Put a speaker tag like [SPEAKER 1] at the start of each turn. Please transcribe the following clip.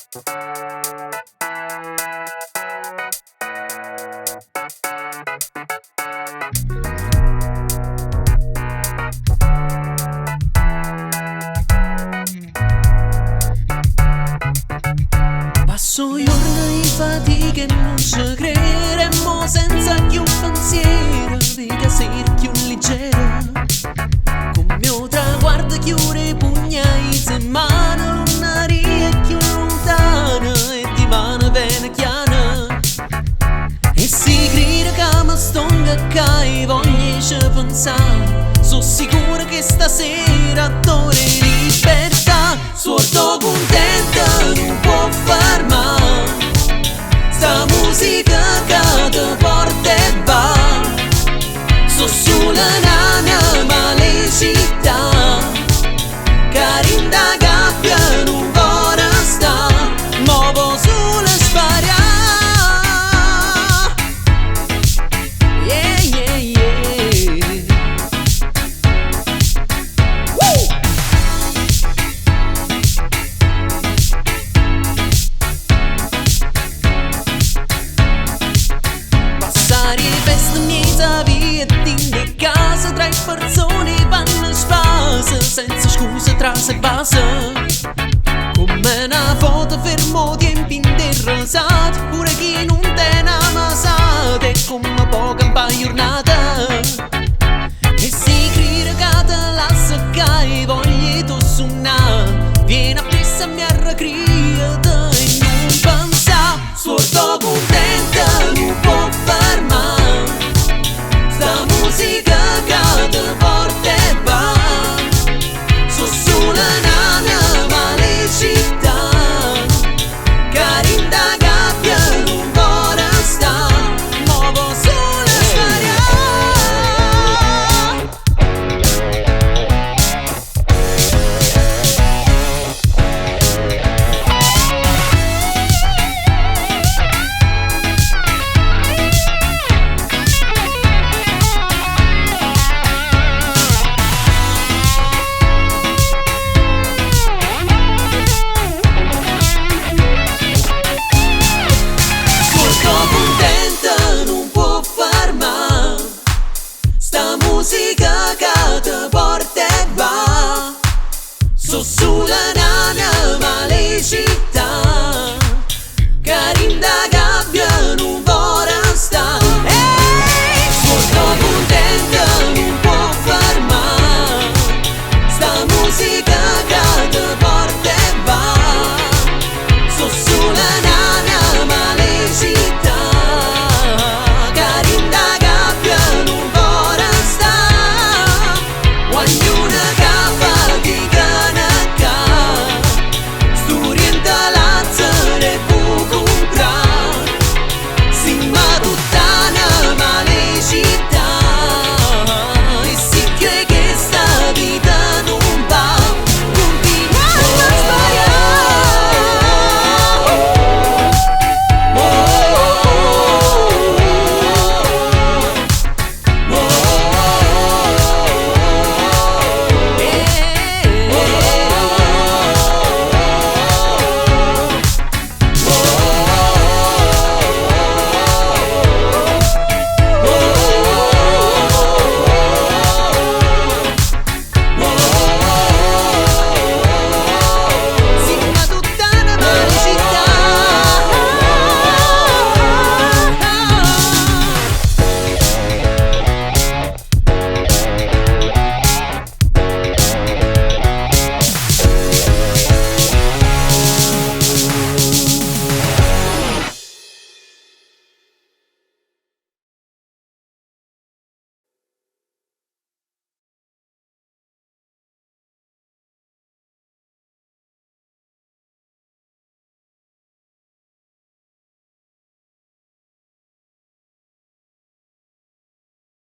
[SPEAKER 1] Passo giorni di fatica e non ci crederemo senza più pensiero, vedi sera più leggera. Con mio traguardo chiude pugna in settimana, l'unaria più lontana e di mano bene chiana. E si crede che mi stonga che voglio pensare, sono sicura che stasera tornerò in libertà. Sordo contenta non può fermare sta musica che ti porta e va. So sulla la mia malicità, carinda gabbia non vuole sta, muovo sulla sparia. Yeah, yeah, yeah. Woo! Passare i feste miei via e casa tra persone vanno a spasa senza scusa tra se basa. Come una foto fermo tempi interessati, pure chi non te ne amasate, è come poca un paio giornata. E si crede che te lascia che voglio tu suonare, vieni a pressa mi arrecria e non pensa. Sordo con